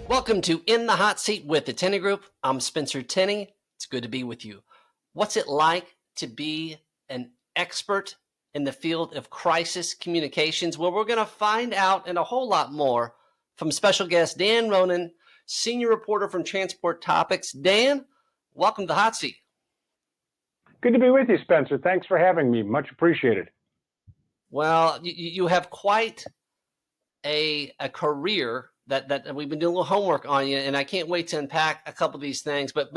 Welcome to In the Hot Seat with the Tenney Group. I'm Spencer Tenney. It's good to be with you. What's it like to be an expert in the field of crisis communications? Well, we're going to find out and a whole lot more from special guest Dan Ronan, senior reporter from Transport Topics. Dan, welcome to the Hot Seat. Good to be with you, Spencer. Thanks for having me. Much appreciated. Well, you have quite a career that we've been doing a little homework on you, and I can't wait to unpack a couple of these things. But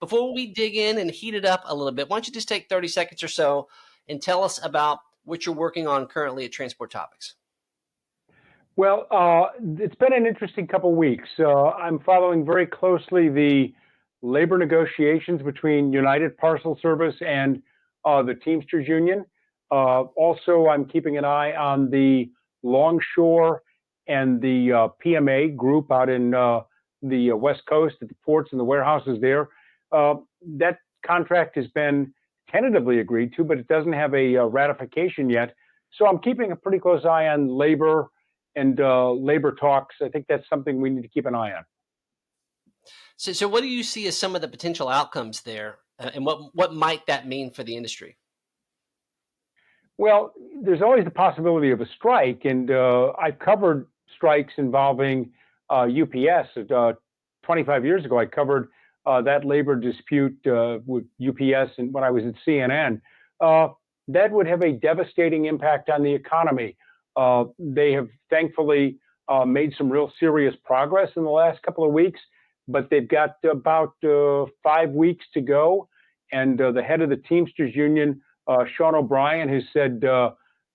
before we dig in and heat it up a little bit, why don't you just take 30 seconds or so and tell us about what you're working on currently at Transport Topics? Well, it's been an interesting couple of weeks. I'm following very closely the labor negotiations between United Parcel Service and the Teamsters Union. Also, I'm keeping an eye on the Longshore and the PMA group out in the West Coast at the ports and the warehouses there. That contract has been tentatively agreed to, but it doesn't have a ratification yet. So I'm keeping a pretty close eye on labor and labor talks. I think that's something we need to keep an eye on. So what do you see as some of the potential outcomes there, and what might that mean for the industry? Well, there's always the possibility of a strike, and I've covered strikes involving UPS. 25 years ago, I covered that labor dispute with UPS, and when I was at CNN, that would have a devastating impact on the economy. They have thankfully made some real serious progress in the last couple of weeks, but they've got about 5 weeks to go. And the head of the Teamsters Union, Sean O'Brien, has said,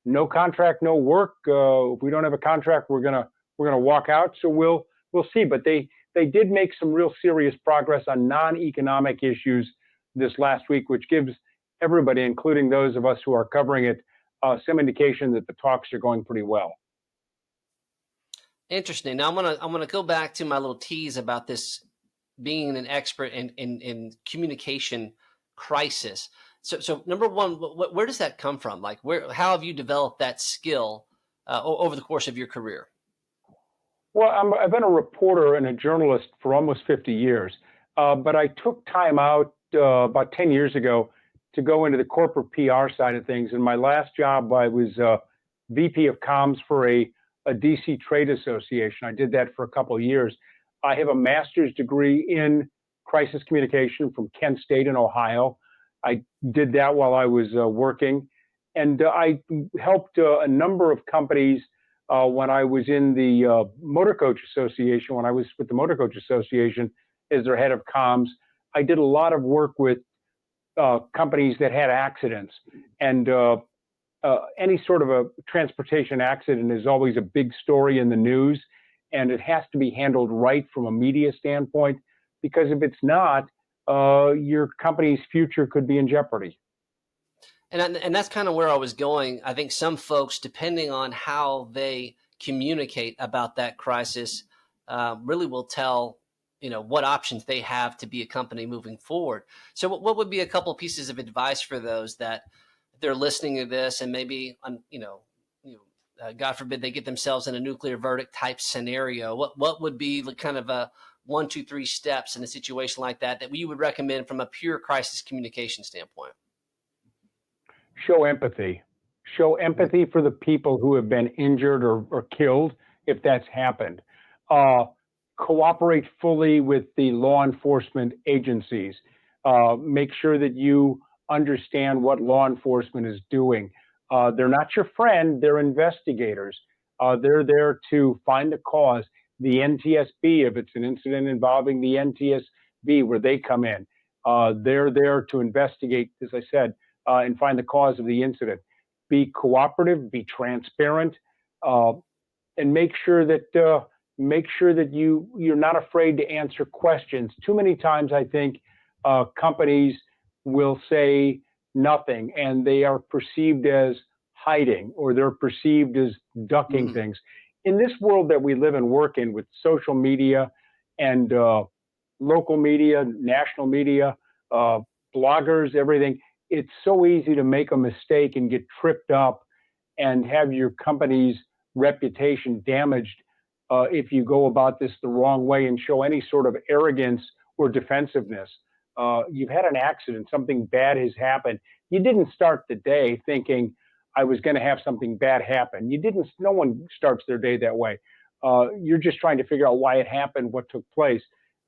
"No contract, no work. If we don't have a contract, we're gonna walk out." So we'll see. But they did make some real serious progress on non-economic issues this last week, which gives everybody, including those of us who are covering it, some indication that the talks are going pretty well. Interesting. Now I'm gonna go back to my little tease about this being an expert in communication crisis. So number one, where does that come from? Like, how have you developed that skill over the course of your career? Well, I've been a reporter and a journalist for almost 50 years, but I took time out about 10 years ago to go into the corporate PR side of things. In my last job, I was VP of comms for a DC trade association. I did that for a couple of years. I have a master's degree in crisis communication from Kent State in Ohio. I did that while I was working, and I helped a number of companies when I was in the Motor Coach Association. When I was with the Motor Coach Association as their head of comms, I did a lot of work with companies that had accidents, and any sort of a transportation accident is always a big story in the news, and it has to be handled right from a media standpoint, because if it's not, your company's future could be in jeopardy. And that's kind of where I was going. I think some folks, depending on how they communicate about that crisis, really will tell what options they have to be a company moving forward. So what would be a couple of pieces of advice for those that they're listening to this and maybe God forbid they get themselves in a nuclear verdict type scenario? What would be kind of a 1, 2, 3 steps in a situation like that we would recommend from a pure crisis communication standpoint? Show empathy. Show empathy for the people who have been injured or killed, if that's happened. Cooperate fully with the law enforcement agencies. Make sure that you understand what law enforcement is doing. They're not your friend, they're investigators. They're there to find the cause. The NTSB, if it's an incident involving the NTSB where they come in, they're there to investigate, as I said, and find the cause of the incident. Be cooperative, be transparent, and make sure that you're not afraid to answer questions. Too many times, I think companies will say nothing, and they are perceived as hiding, or they're perceived as ducking things. In this world that we live and work in, with social media and local media, national media, bloggers, everything, it's so easy to make a mistake and get tripped up and have your company's reputation damaged if you go about this the wrong way and show any sort of arrogance or defensiveness. You've had an accident, something bad has happened. You didn't start the day thinking I was going to have something bad happen. You didn't. No one starts their day that way. You're just trying to figure out why it happened, what took place.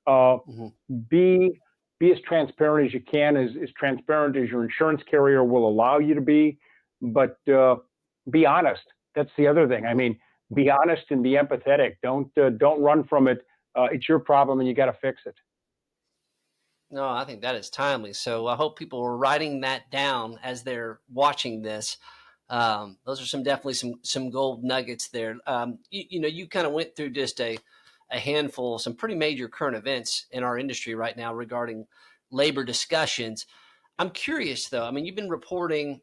Uh, Hmm. be be as transparent as you can, as transparent as your insurance carrier will allow you to be, but be honest. That's the other thing. I Hmm. mean, be honest and be empathetic. Don't run from it. It's your problem, and you got to fix it. No, I think that is timely. So I hope people are writing that down as they're watching this. Those are definitely some gold nuggets there. You kind of went through just a handful of some pretty major current events in our industry right now regarding labor discussions. I'm curious though. I mean, you've been reporting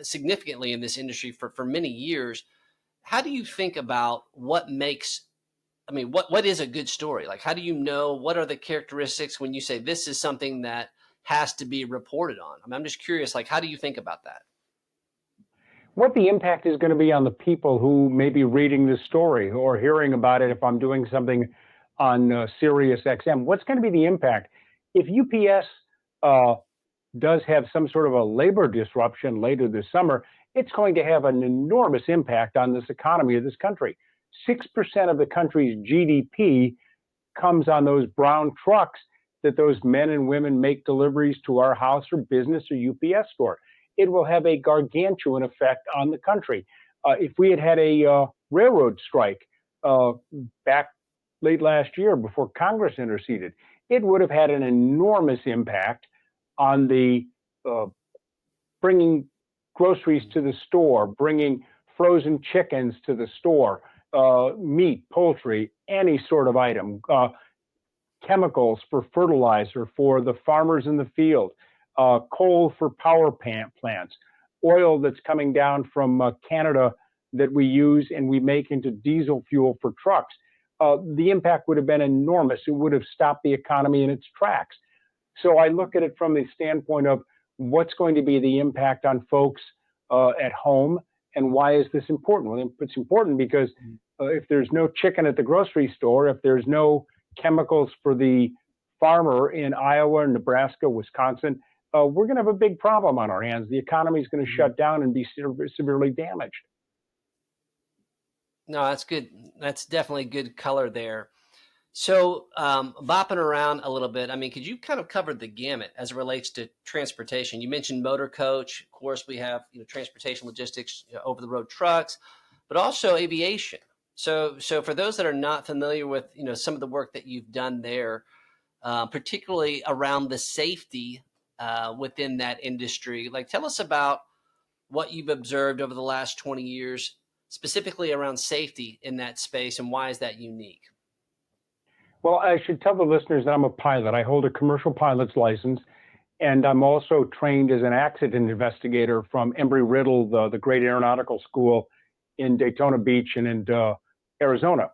significantly in this industry for many years. How do you think about what makes I mean, what is a good story? Like, how do you know what are the characteristics when you say this is something that has to be reported on? I mean, I'm just curious, like, how do you think about that? What the impact is going to be on the people who may be reading this story or hearing about it if I'm doing something on Sirius XM. What's going to be the impact? If UPS uh, does have some sort of a labor disruption later this summer, it's going to have an enormous impact on this economy of this country. 6% of the country's GDP comes on those brown trucks that those men and women make deliveries to our house or business or UPS store. It will have a gargantuan effect on the country. If we had had a railroad strike uh, back late last year before Congress interceded, it would have had an enormous impact on the uh, bringing groceries to the store, bringing frozen chickens to the store, meat, poultry, any sort of item, chemicals for fertilizer for the farmers in the field, coal for power plants, oil that's coming down from Canada that we use and we make into diesel fuel for trucks. The impact would have been enormous. It would have stopped the economy in its tracks. So I look at it from the standpoint of what's going to be the impact on folks at home and why is this important? Well, it's important because if there's no chicken at the grocery store, if there's no chemicals for the farmer in Iowa, Nebraska, Wisconsin, we're going to have a big problem on our hands. The economy is going to Mhm. shut down and be severely damaged. No, that's good. That's definitely good color there. So, bopping around a little bit, I mean, could you kind of cover the gamut as it relates to transportation? You mentioned motor coach. Of course, we have transportation logistics, over the road trucks, but also aviation. So for those that are not familiar with some of the work that you've done there, particularly around the safety within that industry, like tell us about what you've observed over the last 20 years, specifically around safety in that space, and why is that unique? Well, I should tell the listeners that I'm a pilot. I hold a commercial pilot's license, and I'm also trained as an accident investigator from Embry-Riddle, the great aeronautical school in Daytona Beach and in Arizona.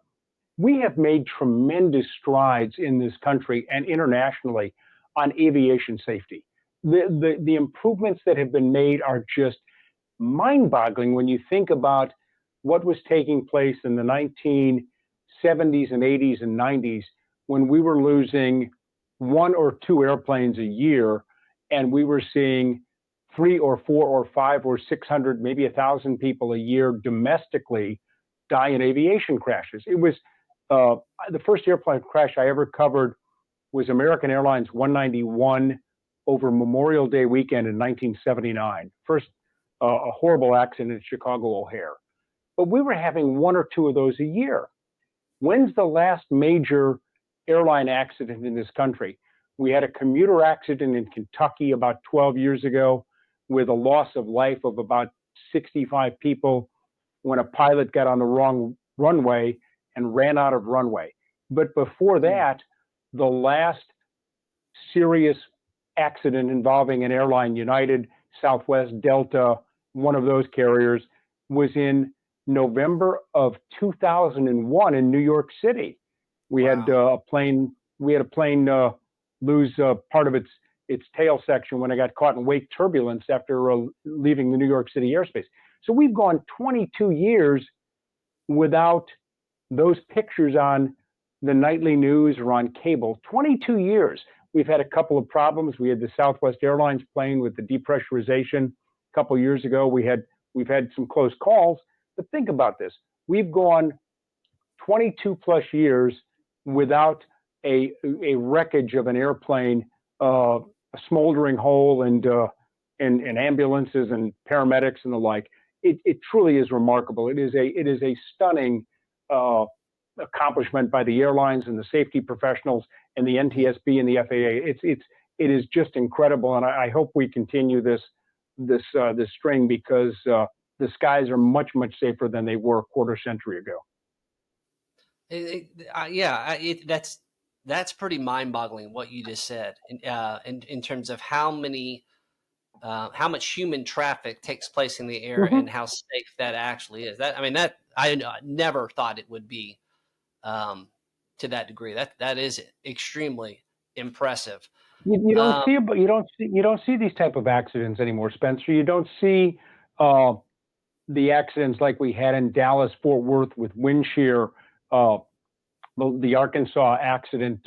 We have made tremendous strides in this country and internationally on aviation safety. The improvements that have been made are just mind-boggling when you think about what was taking place in the 1970s and 80s and 90s when we were losing one or two airplanes a year and we were seeing three or four or five or 600, maybe 1,000 people a year domestically die in aviation crashes. It was uh, the first airplane crash I ever covered was American Airlines 191 over Memorial Day weekend in 1979. First, a horrible accident at Chicago O'Hare. But we were having one or two of those a year. When's the last major airline accident in this country? We had a commuter accident in Kentucky about 12 years ago with a loss of life of about 65 people when a pilot got on the wrong runway and ran out of runway. But before Mm. that, the last serious accident involving an airline, United, Southwest, Delta, one of those carriers, was in November of 2001 in New York City. We had Wow. a plane. We had a plane lose part of its tail section when it got caught in wake turbulence after leaving the New York City airspace. So we've gone 22 years without those pictures on the nightly news or on cable. 22 years. We've had a couple of problems. We had the Southwest Airlines plane with the depressurization a couple of years ago. We've had some close calls. But think about this. We've gone 22 plus years without a wreckage of an airplane, a smoldering hole, and ambulances and paramedics and the like. It truly is remarkable. It is a stunning accomplishment by the airlines and the safety professionals and the NTSB and the FAA. It is just incredible, and I hope we continue this string, because the skies are much safer than they were a quarter century ago. That's pretty mind-boggling what you just said, in terms of how much human traffic takes place in the air and how safe that actually is. That I never thought it would be to that degree. That is extremely impressive. You don't see these type of accidents anymore, Spencer. You don't see the accidents like we had in Dallas, Fort Worth with wind shear, the Arkansas accident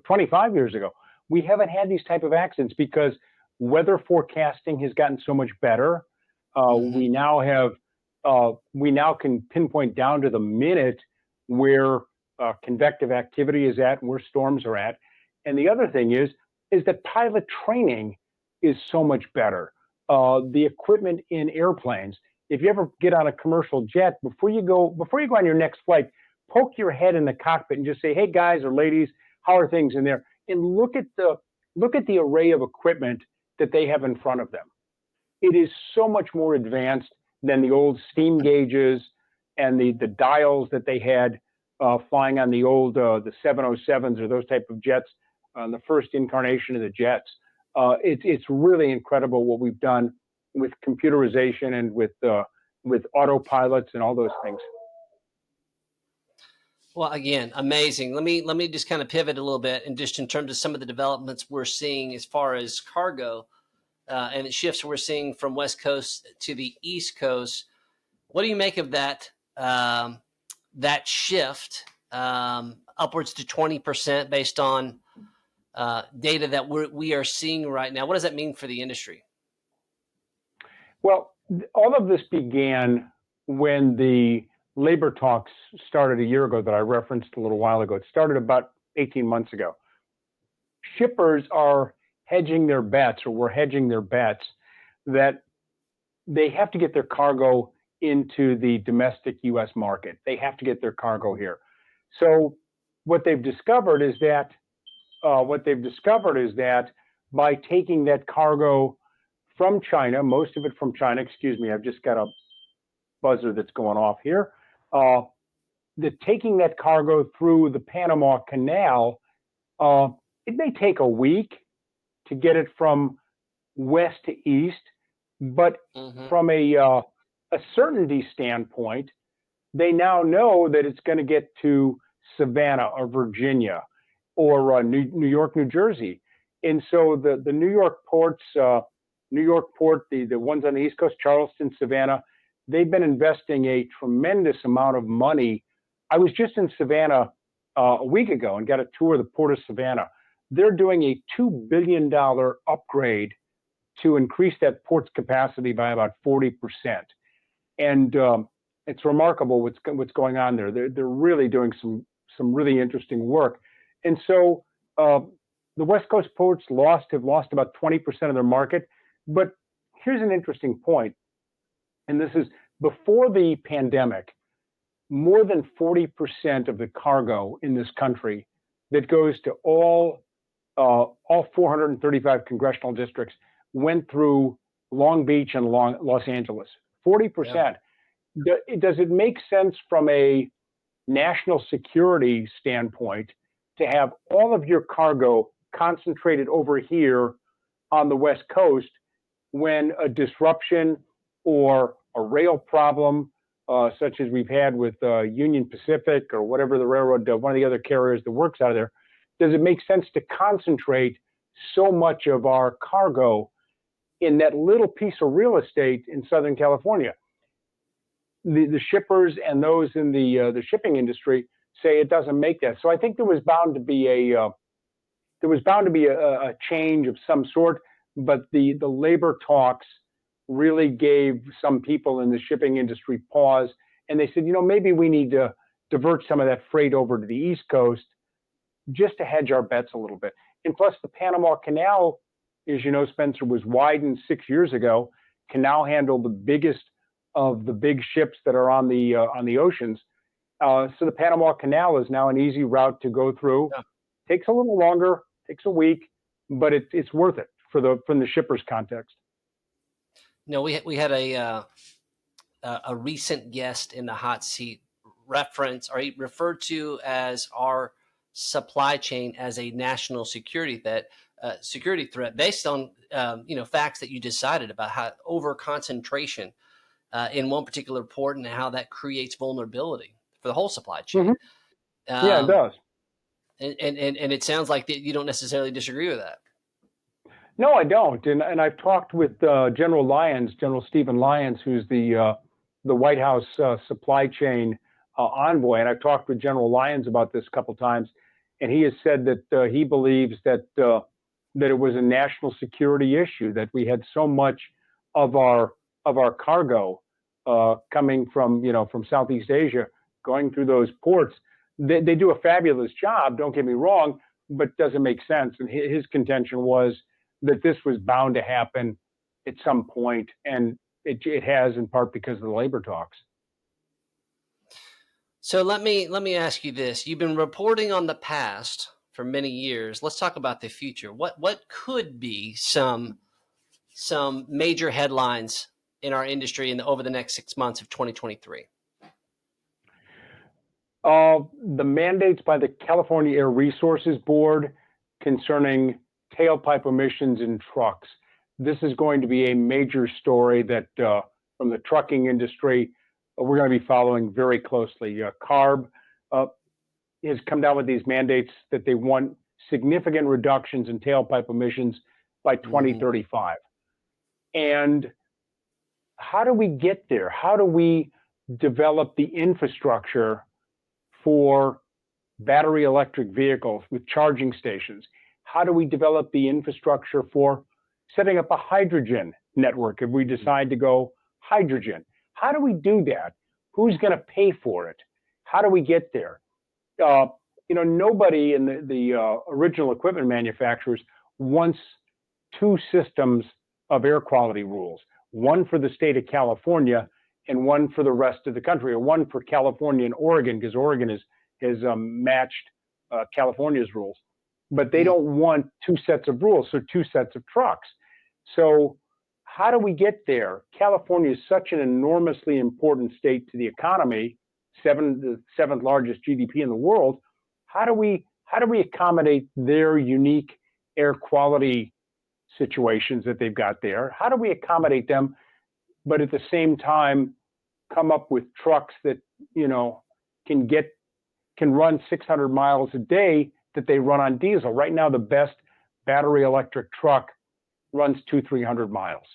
25 years ago. We haven't had these type of accidents because weather forecasting has gotten so much better. We now can pinpoint down to the minute where convective activity is at and where storms are at. And the other thing is that pilot training is so much better. The equipment in airplanes, if you ever get on a commercial jet, before you go on your next flight, poke your head in the cockpit and just say, "Hey guys or ladies, how are things in there?" And look at the array of equipment that they have in front of them. It is so much more advanced than the old steam gauges and the dials that they had flying on the old the 707s or those type of jets, the first incarnation of the jets. It's really incredible what we've done with computerization and with autopilots and all those things. Well, again, amazing. Let me just kind of pivot a little bit, and just in terms of some of the developments we're seeing as far as cargo and the shifts we're seeing from West Coast to the East Coast. What do you make of that that shift upwards to 20% based on data that we are seeing right now? What does that mean for the industry? Well, all of this began when the labor talks started a year ago that I referenced a little while ago. It started about 18 months ago. Shippers are hedging their bets, or were hedging their bets, that they have to get their cargo into the domestic U.S. market. They have to get their cargo here. So what they've discovered is that by taking that cargo from China, most of it from China, excuse me, I've just got a buzzer that's going off here, taking that cargo through the Panama Canal, it may take a week to get it from west to east, but from a certainty standpoint, they now know that it's going to get to Savannah or Virginia or New York, New Jersey. And so the New York ports, New York Port, the ones on the East Coast, Charleston, Savannah, they've been investing a tremendous amount of money. I was just in Savannah a week ago and got a tour of the Port of Savannah. They're doing a $2 billion upgrade to increase that port's capacity by about 40%. And it's remarkable what's going on there. They're really doing some really interesting work. And so the West Coast ports have lost about 20% of their market. But here's an interesting point, and this is before the pandemic, more than 40% of the cargo in this country that goes to all 435 congressional districts went through Long Beach and Los Angeles. 40%. Yeah. Does it make sense from a national security standpoint to have all of your cargo concentrated over here on the West Coast when a disruption or a rail problem, such as we've had with Union Pacific or whatever the railroad, one of the other carriers that works out of there, does it make sense to concentrate so much of our cargo in that little piece of real estate in Southern California? the shippers and those in the shipping industry say it doesn't make that. So I think there was bound to be a change of some sort, but the labor talks really gave some people in the shipping industry pause, and they said, maybe we need to divert some of that freight over to the East Coast just to hedge our bets a little bit. And plus, the Panama Canal, as you know, Spencer, was widened 6 years ago, can now handle the biggest of the big ships that are on the oceans. So the Panama Canal is now an easy route to go through. Yeah. Takes a little longer, takes a week, but it's worth it from the shipper's context. We had a recent guest in the hot seat he referred to as our supply chain as a national security threat based on facts that you decided about how over concentration in one particular port and how that creates vulnerability for the whole supply chain. Mm-hmm. Yeah, it does. And it sounds like that you don't necessarily disagree with that. No, I don't. And I've talked with General Stephen Lyons, who's the White House supply chain envoy, and I've talked with General Lyons about this a couple times, and he has said that he believes that it was a national security issue, that we had so much of our cargo coming from Southeast Asia going through those ports. They do a fabulous job, don't get me wrong, but doesn't make sense. And his contention was that this was bound to happen at some point, and it has, in part because of the labor talks. So let me ask you this. You've been reporting on the past for many years. Let's talk about the future. What could be some major headlines in our industry over the next 6 months of 2023? The mandates by the California Air Resources Board concerning tailpipe emissions in trucks. This is going to be a major story that from the trucking industry we're going to be following very closely. CARB has come down with these mandates that they want significant reductions in tailpipe emissions by 2035. And how do we get there? How do we develop the infrastructure for battery electric vehicles with charging stations? How do we develop the infrastructure for setting up a hydrogen network if we decide to go hydrogen? How do we do that? Who's going to pay for it? How do we get there? Nobody in the original equipment manufacturers wants two systems of air quality rules, one for the state of California and one for the rest of the country, or one for California and Oregon, because Oregon has matched California's rules. But they don't want two sets of rules, so two sets of trucks. So how do we get there? California is such an enormously important state to the economy, the seventh largest GDP in the world. How do we accommodate their unique air quality situations that they've got there? How do we accommodate them, but at the same time come up with trucks that can run 600 miles a day, that they run on diesel? Right now, the best battery electric truck runs 200-300 miles.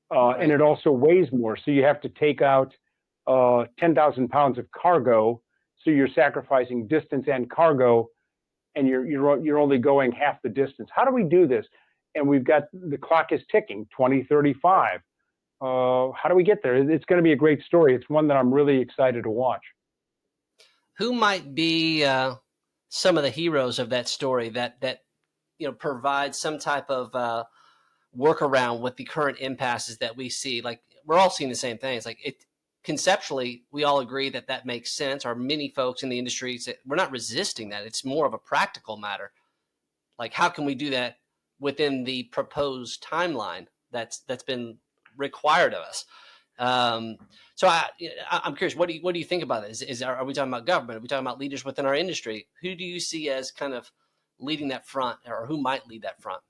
And it also weighs more. So you have to take out 10,000 pounds of cargo. So you're sacrificing distance and cargo, and you're only going half the distance. How do we do this? And we've got the clock is ticking, 2035. How do we get there? It's going to be a great story. It's one that I'm really excited to watch. Who might be some of the heroes of that story that provide some type of workaround with the current impasses that we see? Like, we're all seeing the same things. Like, conceptually, we all agree that makes sense. Or many folks in the industry say we're not resisting that. It's more of a practical matter. Like, how can we do that within the proposed timeline that's been required of us? So I'm curious, what do you think about this? Are we talking about government? Are we talking about leaders within our industry? Who do you see as kind of leading that front, or who might lead that front?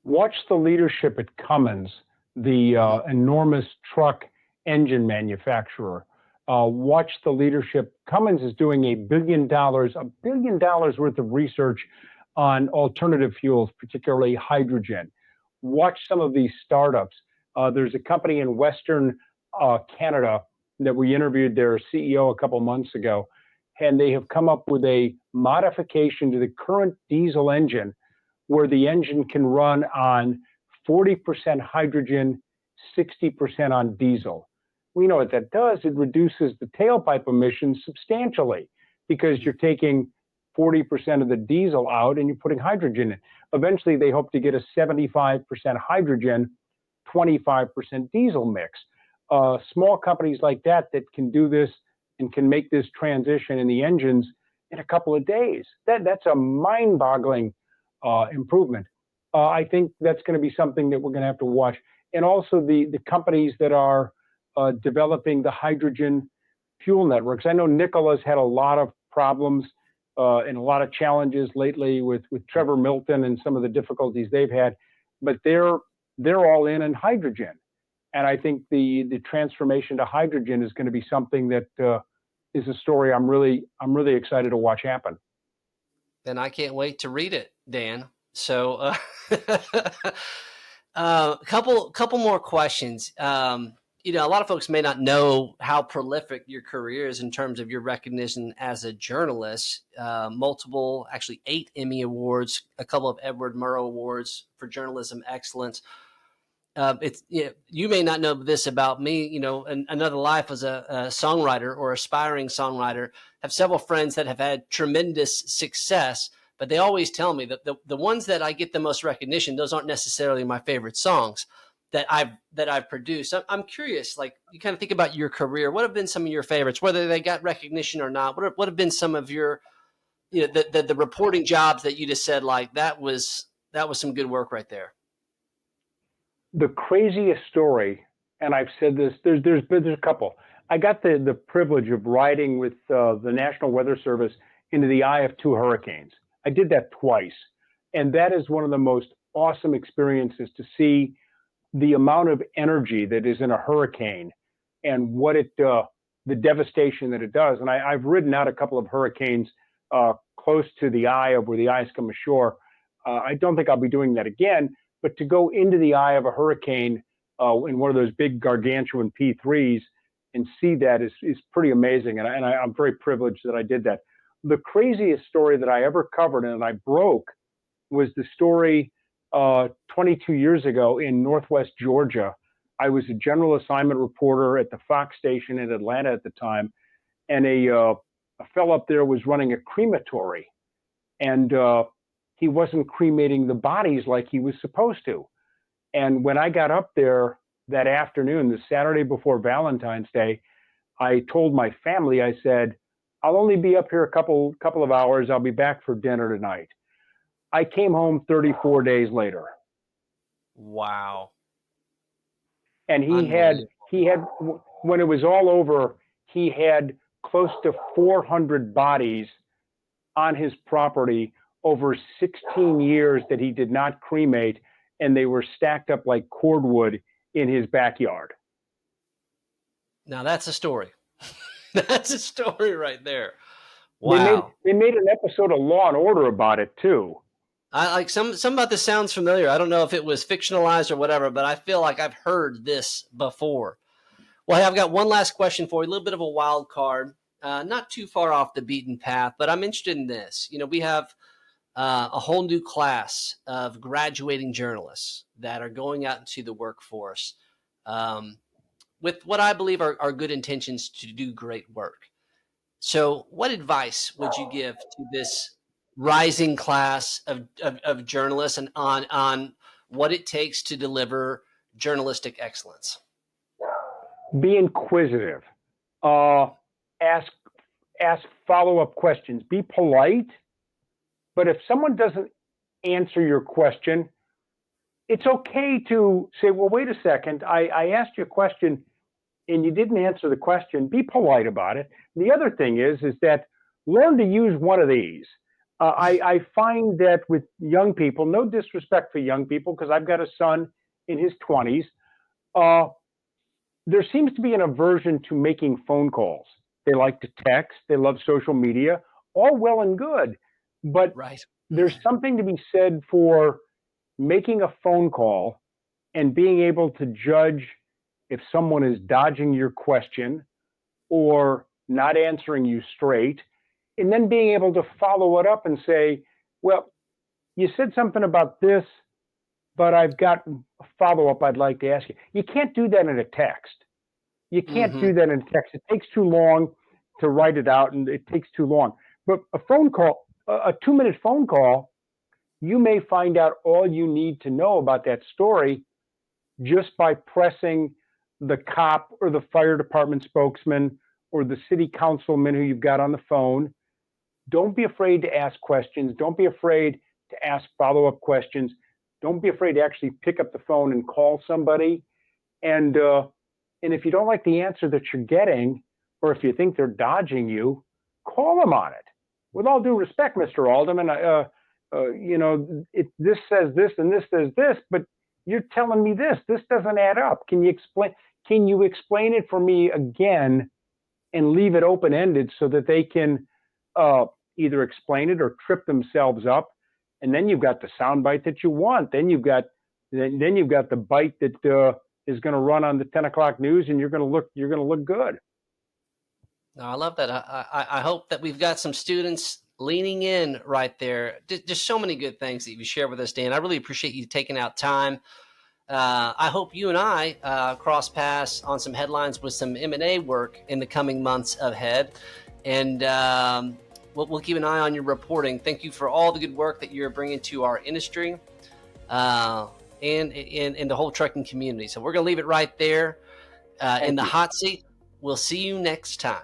Watch the leadership at Cummins, the enormous truck engine manufacturer. Watch the leadership. Cummins is doing $1 billion worth of research on alternative fuels, particularly hydrogen. Watch some of these startups. There's a company in Western Canada that we interviewed their CEO a couple months ago, and they have come up with a modification to the current diesel engine where the engine can run on 40% hydrogen, 60% on diesel. We know what that does. It reduces the tailpipe emissions substantially because you're taking 40% of the diesel out and you're putting hydrogen in. Eventually, they hope to get a 75% hydrogen, 25% diesel mix. Small companies like that can do this and can make this transition in the engines in a couple of days. That's a mind-boggling improvement. I think that's going to be something that we're going to have to watch. And also the companies that are developing the hydrogen fuel networks. I know Nikola's had a lot of problems and a lot of challenges lately with Trevor Milton and some of the difficulties they've had, but they're all in hydrogen. And I think the transformation to hydrogen is going to be something that is a story I'm really excited to watch happen. Then I can't wait to read it, Dan. So, couple more questions. A lot of folks may not know how prolific your career is in terms of your recognition as a journalist. Multiple, actually 8 Emmy Awards, a couple of Edward Murrow Awards for journalism excellence. You may not know this about me. Another life as a songwriter or aspiring songwriter. Have several friends that have had tremendous success, but they always tell me that the ones that I get the most recognition, those aren't necessarily my favorite songs that I've produced. I'm curious, like you kind of think about your career. What have been some of your favorites, whether they got recognition or not? What have been some of your, the reporting jobs that you just said, like that was some good work right there? The craziest story, and I've said this, there's a couple. I got the privilege of riding with the National Weather Service into the eye of 2 hurricanes. I did that twice, and that is one of the most awesome experiences to see the amount of energy that is in a hurricane and what the devastation that it does. And I've ridden out a couple of hurricanes close to the eye of where the eyes come ashore. I don't think I'll be doing that again. But to go into the eye of a hurricane in one of those big gargantuan P3s and see that is pretty amazing. And I'm very privileged that I did that. The craziest story that I ever covered and I broke was the story 22 years ago in Northwest Georgia. I was a general assignment reporter at the Fox station in Atlanta at the time. And a fellow up there was running a crematory. And he wasn't cremating the bodies like he was supposed to. And when I got up there that afternoon, the Saturday before Valentine's Day, I told my family, I said, I'll only be up here a couple of hours. I'll be back for dinner tonight. I came home 34 days later. Wow. And he had, when it was all over, he had close to 400 bodies on his property over 16 years that he did not cremate, and they were stacked up like cordwood in his backyard. Now that's a story. That's a story right there. Wow. They made an episode of Law and Order about it too. I like some about this sounds familiar. I don't know if it was fictionalized or whatever, but I feel like I've heard this before. Well, hey, I've got one last question for you, a little bit of a wild card, not too far off the beaten path, but I'm interested in this. We have a whole new class of graduating journalists that are going out into the workforce with what I believe are good intentions to do great work. So what advice would you give to this rising class of journalists and on what it takes to deliver journalistic excellence? Be inquisitive. Ask follow-up questions. Be polite. But if someone doesn't answer your question, it's okay to say, well, wait a second. I asked you a question and you didn't answer the question. Be polite about it. The other thing is that learn to use one of these. I find that with young people, no disrespect for young people, because I've got a son in his 20s, there seems to be an aversion to making phone calls. They like to text. They love social media. All well and good. But there's something to be said for making a phone call and being able to judge if someone is dodging your question or not answering you straight, and then being able to follow it up and say, well, you said something about this, but I've got a follow up I'd like to ask you. You can't do that in a text. You can't Hmm. do that in a text. It takes too long to write it out, and it takes too long. But a phone call, a 2 minute phone call, you may find out all you need to know about that story just by pressing the cop or the fire department spokesman or the city councilman who you've got on the phone. Don't be afraid to ask questions. Don't be afraid to ask follow up questions. Don't be afraid to actually pick up the phone and call somebody. And if you don't like the answer that you're getting, or if you think they're dodging you, call them on it. With all due respect, Mr. Alderman, this says this and this says this, but you're telling me this. This doesn't add up. Can you explain? Can you explain it for me again and leave it open ended so that they can uh, either explain it or trip themselves up? And then you've got the soundbite that you want. Then you've got the bite that is going to run on the 10 o'clock news, and you're going to look good. No, I love that. I hope that we've got some students leaning in right there. Just so many good things that you share with us, Dan. I really appreciate you taking out time. I hope you and I cross paths on some headlines with some M&A work in the coming months ahead. And we'll keep an eye on your reporting. Thank you for all the good work that you're bringing to our industry and in the whole trucking community. So we're going to leave it right there in the hot seat. We'll see you next time.